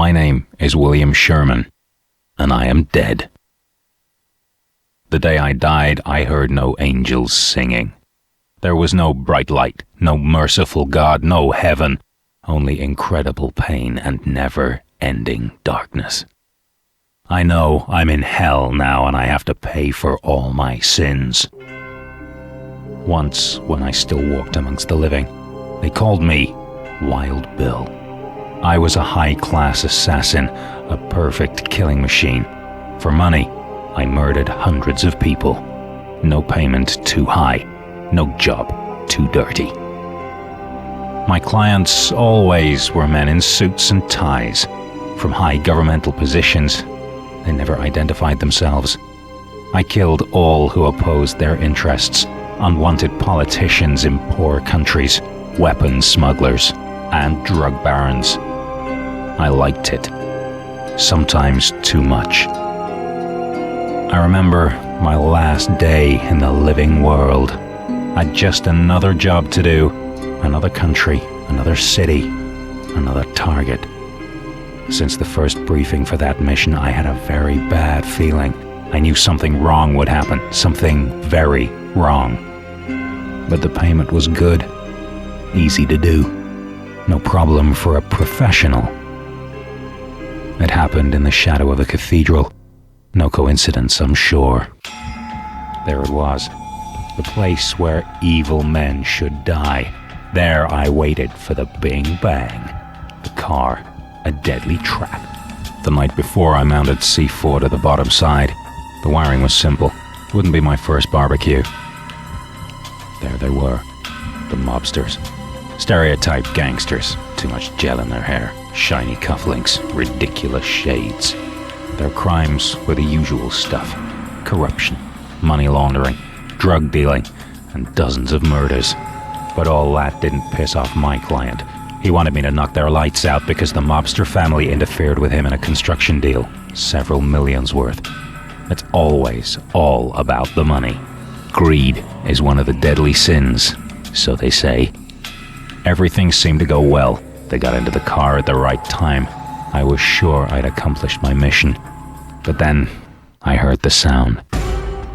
My name is William Sherman, and I am dead. The day I died, I heard no angels singing. There was no bright light, no merciful God, no heaven, only incredible pain and never-ending darkness. I know I'm in hell now and I have to pay for all my sins. Once, when I still walked amongst the living, they called me Wild Bill. I was a high-class assassin, a perfect killing machine. For money, I murdered hundreds of people. No payment too high, no job too dirty. My clients always were men in suits and ties. From high governmental positions, they never identified themselves. I killed all who opposed their interests, unwanted politicians in poor countries, weapons smugglers, and drug barons. I liked it. Sometimes too much. I remember my last day in the living world. I'd just another job to do, another country, another city, another target. Since the first briefing for that mission, I had a very bad feeling. I knew something wrong would happen, something very wrong. But the payment was good, easy to do, no problem for a professional. It happened in the shadow of a cathedral. No coincidence, I'm sure. There it was, the place where evil men should die. There I waited for the bing bang. The car, a deadly trap. The night before, I mounted C4 to the bottom side. The wiring was simple. Wouldn't be my first barbecue. There they were, the mobsters. Stereotype gangsters. Too much gel in their hair, shiny cufflinks, ridiculous shades. Their crimes were the usual stuff. Corruption, money laundering, drug dealing, and dozens of murders. But all that didn't piss off my client. He wanted me to knock their lights out because the mobster family interfered with him in a construction deal, several millions worth. It's always all about the money. Greed is one of the deadly sins, so they say. Everything seemed to go well. They got into the car at the right time. I was sure I'd accomplished my mission. But then, I heard the sound.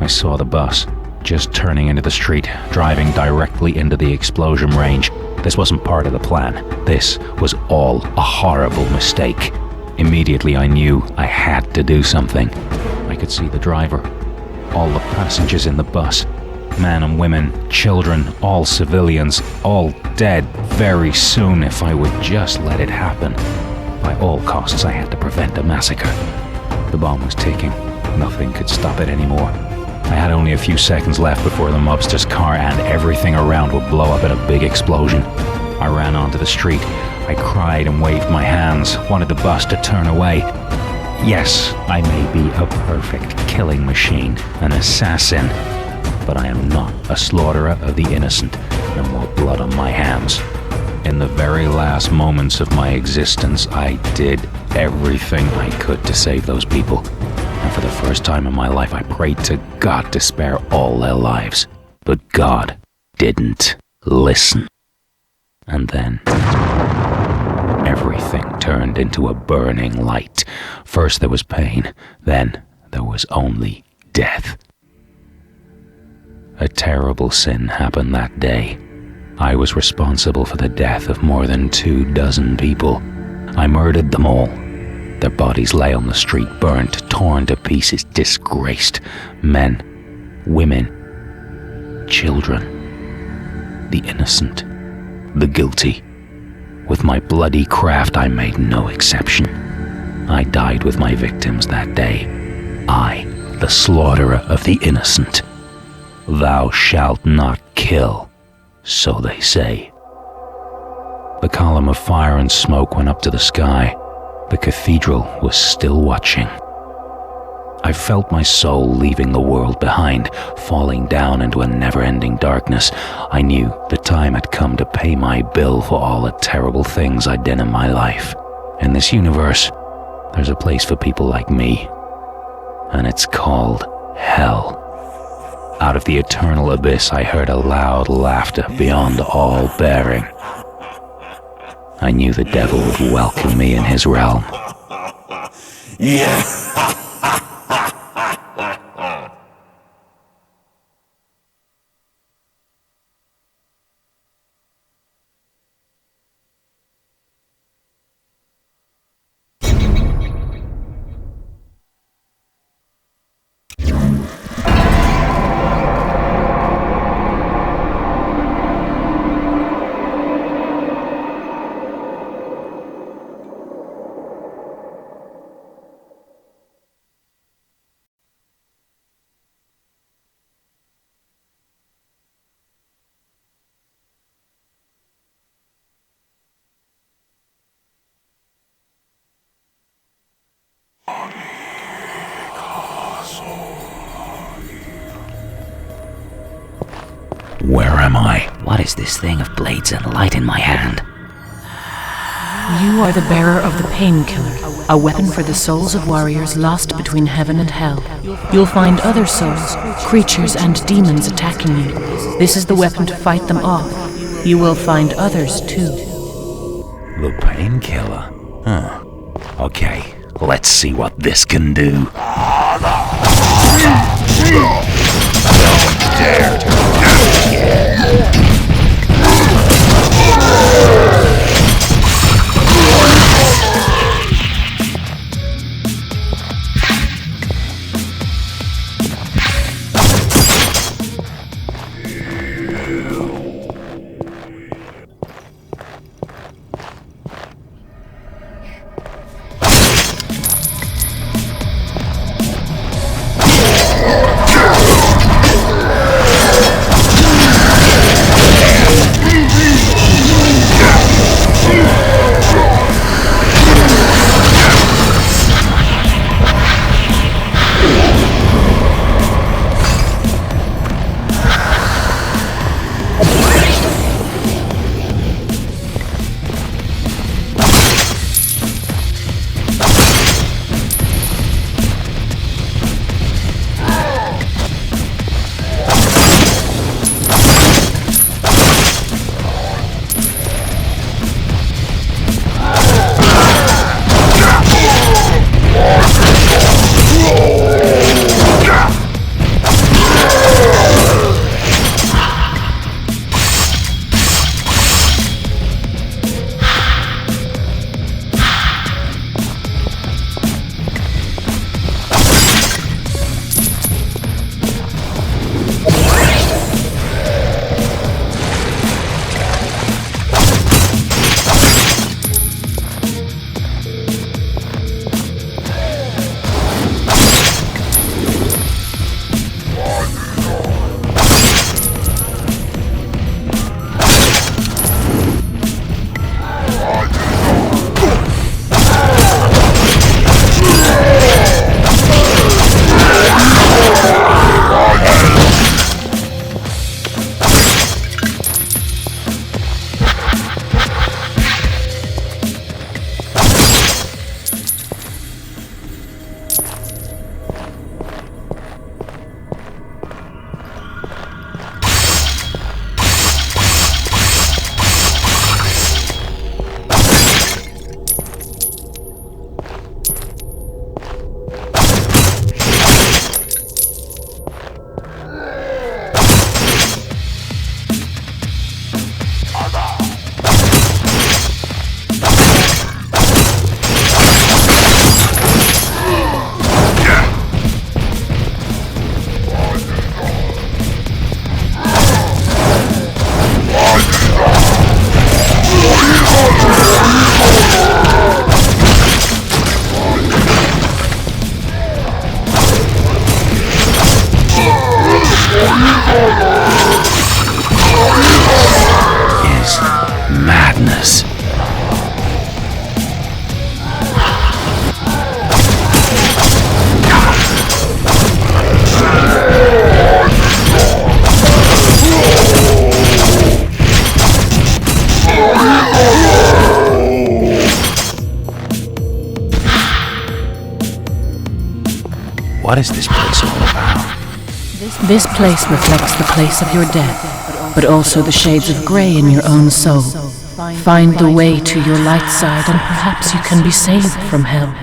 I saw the bus, just turning into the street, driving directly into the explosion range. This wasn't part of the plan. This was all a horrible mistake. Immediately I knew I had to do something. I could see the driver, all the passengers in the bus, men and women, children, all civilians, all dead very soon if I would just let it happen. By all costs, I had to prevent a massacre. The bomb was ticking. Nothing could stop it anymore. I had only a few seconds left before the mobster's car and everything around would blow up in a big explosion. I ran onto the street. I cried and waved my hands, wanted the bus to turn away. Yes, I may be a perfect killing machine, an assassin, but I am not a slaughterer of the innocent. No more blood on my hands. In the very last moments of my existence, I did everything I could to save those people. And for the first time in my life, I prayed to God to spare all their lives. But God didn't listen. And then, everything turned into a burning light. First there was pain, then there was only death. A terrible sin happened that day. I was responsible for the death of more than 24 people. I murdered them all. Their bodies lay on the street, burnt, torn to pieces, disgraced. Men, women, children, the innocent, the guilty. With my bloody craft, I made no exception. I died with my victims that day. I, the slaughterer of the innocent. Thou shalt not kill, so they say. The column of fire and smoke went up to the sky. The cathedral was still watching. I felt my soul leaving the world behind, falling down into a never-ending darkness. I knew the time had come to pay my bill for all the terrible things I'd done in my life. In this universe, there's a place for people like me, and it's called hell. Out of the eternal abyss, I heard a loud laughter beyond all bearing. I knew the devil would welcome me in his realm. Yeah. Where am I? What is this thing of blades and light in my hand? You are the bearer of the Painkiller, a weapon for the souls of warriors lost between heaven and hell. You'll find other souls, creatures and demons attacking you. This is the weapon to fight them off. You will find others too. The Painkiller? Huh. Okay, let's see what this can do. Don't dare to is madness. What is this place all about? This place reflects the place of your death, but also the shades of grey in your own soul. Find the way to your light side and perhaps you can be saved from hell.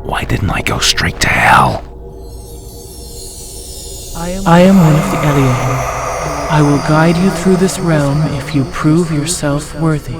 Why didn't I go straight to hell? I am one of the Eliahim. I will guide you through this realm if you prove yourself worthy.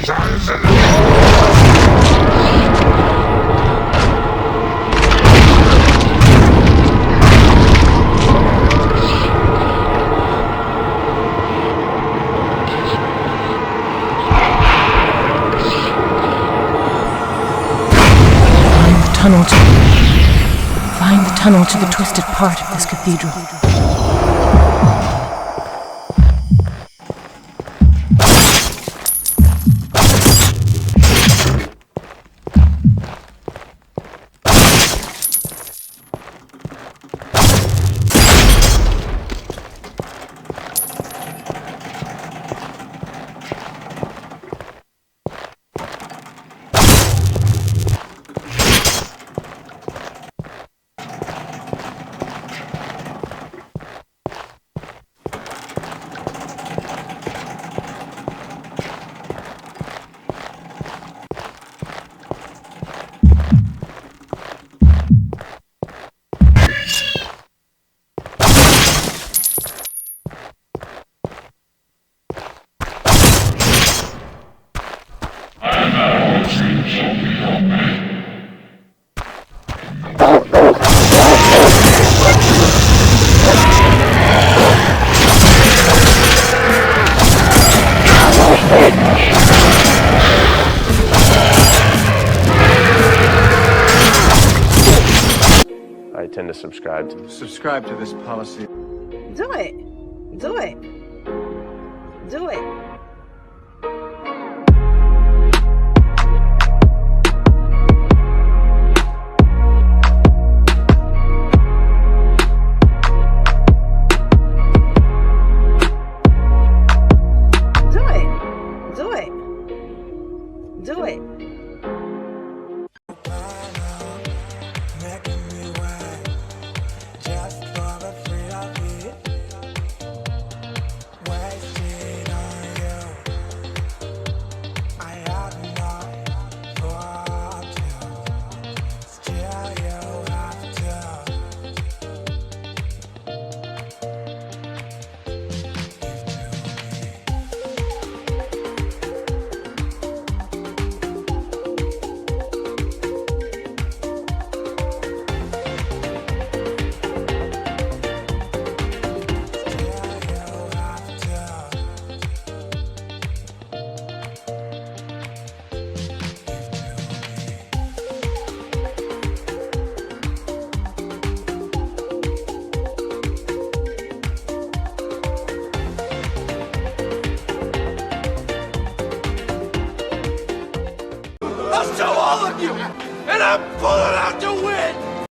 Find the tunnel to the twisted part of this cathedral. I tend to subscribe to this policy. Do it. Do it.